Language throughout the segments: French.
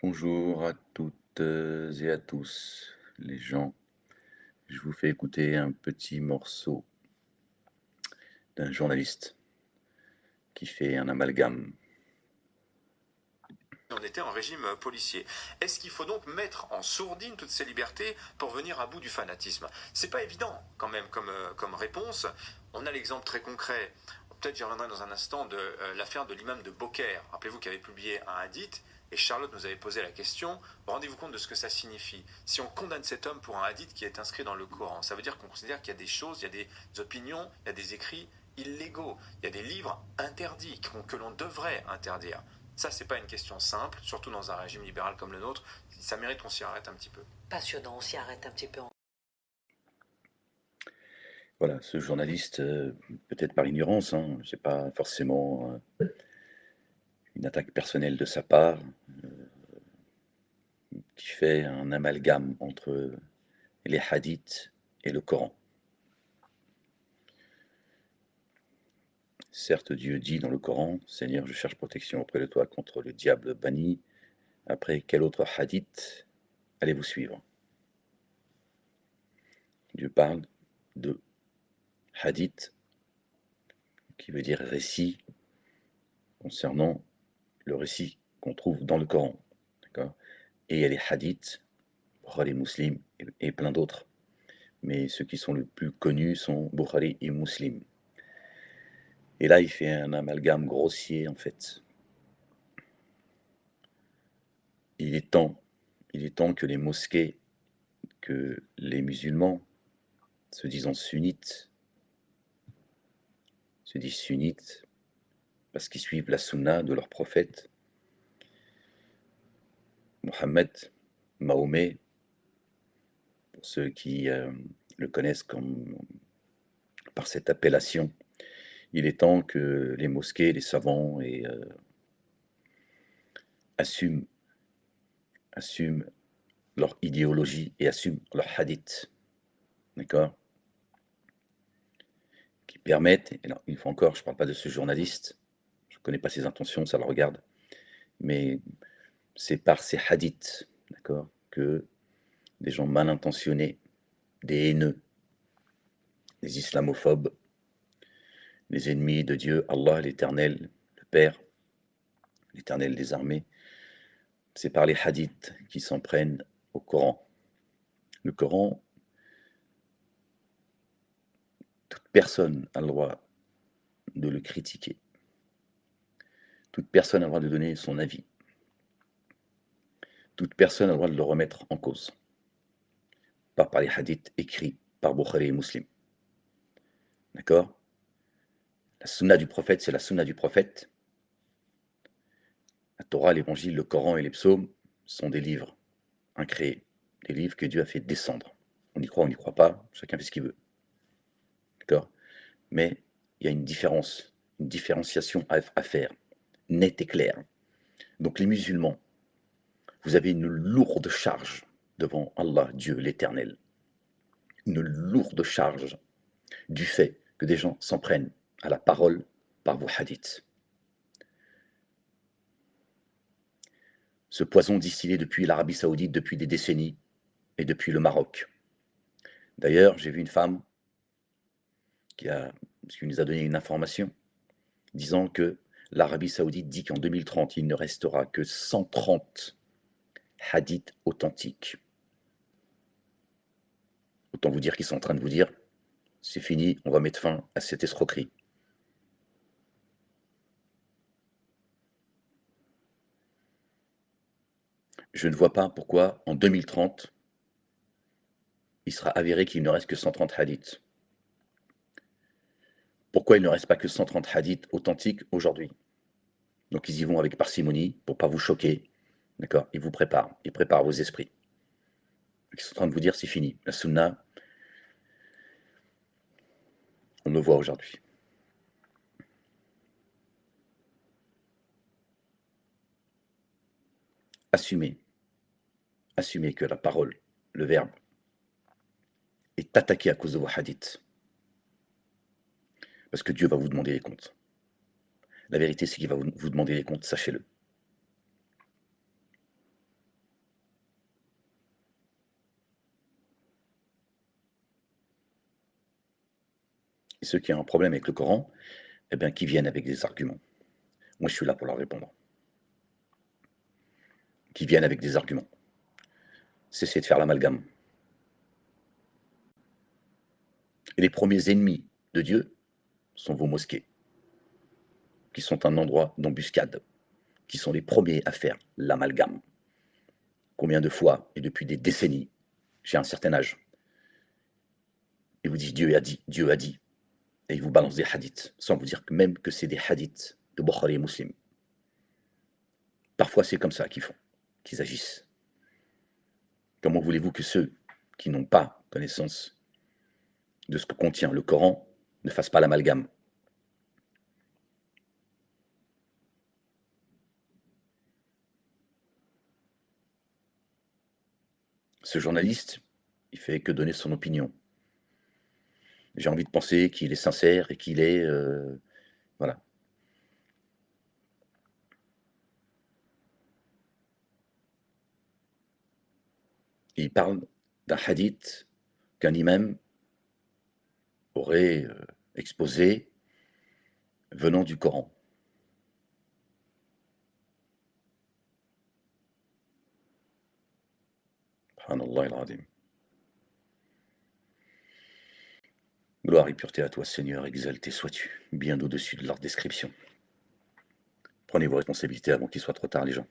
Bonjour à toutes et à tous les gens. Je vous fais écouter un petit morceau d'un journaliste qui fait un amalgame. On était en régime policier. Est-ce qu'il faut donc mettre en sourdine toutes ces libertés pour venir à bout du fanatisme? C'est pas évident quand même comme réponse. On a l'exemple très concret, peut-être j'y reviendrai dans un instant, de l'affaire de l'imam de Beaucaire. Rappelez-vous qu'il avait publié un hadith et Charlotte nous avait posé la question, rendez-vous compte de ce que ça signifie. Si on condamne cet homme pour un hadith qui est inscrit dans le Coran, ça veut dire qu'on considère qu'il y a des choses, il y a des opinions, il y a des écrits illégaux, il y a des livres interdits que l'on devrait interdire. Ça, c'est pas une question simple, surtout dans un régime libéral comme le nôtre. Ça mérite qu'on s'y arrête un petit peu. Passionnant, on s'y arrête un petit peu. Voilà, ce journaliste, peut-être par ignorance, hein, c'est pas forcément une attaque personnelle de sa part, qui fait un amalgame entre les hadiths et le Coran. Certes, Dieu dit dans le Coran, Seigneur, je cherche protection auprès de toi contre le diable banni. Après, quel autre hadith allez-vous suivre? Dieu parle de hadith, qui veut dire récit, concernant le récit qu'on trouve dans le Coran. D'accord? Et il y a les hadiths, Bukhari, Muslim et plein d'autres. Mais ceux qui sont les plus connus sont Bukhari et Muslim. Et là, il fait un amalgame grossier, en fait. Il est temps, il est temps que les mosquées, que les musulmans, se disant sunnites, se disent sunnites parce qu'ils suivent la sunna de leur prophète, Mohammed, Mahomet, pour ceux qui le connaissent comme, par cette appellation. Il est temps que les mosquées, les savants assument, assument leur idéologie et assument leur hadith, d'accord, qui permettent, et là, une fois encore, je ne parle pas de ce journaliste, je ne connais pas ses intentions, ça le regarde, mais c'est par ces hadiths, d'accord, que des gens mal intentionnés, des haineux, des islamophobes, les ennemis de Dieu, Allah, l'Éternel, le Père, l'Éternel des armées, c'est par les hadiths qui s'en prennent au Coran. Le Coran, toute personne a le droit de le critiquer. Toute personne a le droit de donner son avis. Toute personne a le droit de le remettre en cause. Pas par les hadiths écrits par Bukhari et Muslim. D'accord? La sunna du prophète, c'est la sunna du prophète. La Torah, l'évangile, le Coran et les psaumes sont des livres incréés. Des livres que Dieu a fait descendre. On y croit, on n'y croit pas, chacun fait ce qu'il veut. D'accord? Mais il y a une différence, une différenciation à faire, nette et claire. Donc les musulmans, vous avez une lourde charge devant Allah, Dieu l'Éternel. Une lourde charge du fait que des gens s'en prennent à la parole par vos hadiths. Ce poison distillé depuis l'Arabie Saoudite depuis des décennies et depuis le Maroc. D'ailleurs, j'ai vu une femme qui nous a donné une information disant que l'Arabie Saoudite dit qu'en 2030, il ne restera que 130 hadiths authentiques. Autant vous dire qu'ils sont en train de vous dire, c'est fini, on va mettre fin à cette escroquerie. Je ne vois pas pourquoi, en 2030, il sera avéré qu'il ne reste que 130 hadiths. Pourquoi il ne reste pas que 130 hadiths authentiques aujourd'hui? Donc ils y vont avec parcimonie pour ne pas vous choquer. D'accord? Ils préparent vos esprits. Ils sont en train de vous dire c'est fini. La sunna, on le voit aujourd'hui. Assumez, assumez que la parole, le verbe, est attaqué à cause de vos hadiths. Parce que Dieu va vous demander les comptes. La vérité, c'est qu'il va vous demander les comptes, sachez-le. Et ceux qui ont un problème avec le Coran, eh bien, qui viennent avec des arguments. Moi, je suis là pour leur répondre. Qui viennent avec des arguments. Cessez de faire l'amalgame. Et les premiers ennemis de Dieu sont vos mosquées, qui sont un endroit d'embuscade, qui sont les premiers à faire l'amalgame. Combien de fois, et depuis des décennies, j'ai un certain âge, et vous dites Dieu a dit, et ils vous balancent des hadiths, sans vous dire que même que c'est des hadiths de Bukhari et Muslim. Parfois, c'est comme ça qu'ils font, qu'ils agissent. Comment voulez-vous que ceux qui n'ont pas connaissance de ce que contient le Coran ne fassent pas l'amalgame? Ce journaliste, il fait que donner son opinion. J'ai envie de penser qu'il est sincère et qu'il est... voilà. Et il parle d'un hadith qu'un imam aurait exposé venant du Coran. Subhanallah al-Azim. Gloire et pureté à toi, Seigneur, exalté sois-tu, bien au-dessus de leur description. Prenez vos responsabilités avant qu'il soit trop tard, les gens.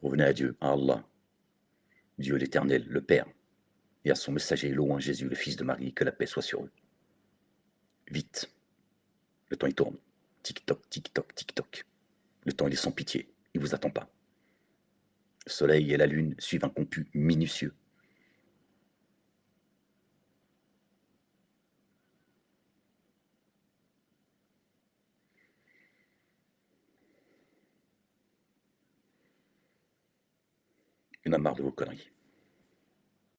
Revenez à Dieu, à Allah, Dieu l'Éternel, le Père, et à son messager loin Jésus, le Fils de Marie, que la paix soit sur eux. Vite, le temps il tourne. Tic-toc, tic-toc, tic-toc. Le temps il est sans pitié, il ne vous attend pas. Le soleil et la lune suivent un comput minutieux. Il en a marre de vos conneries.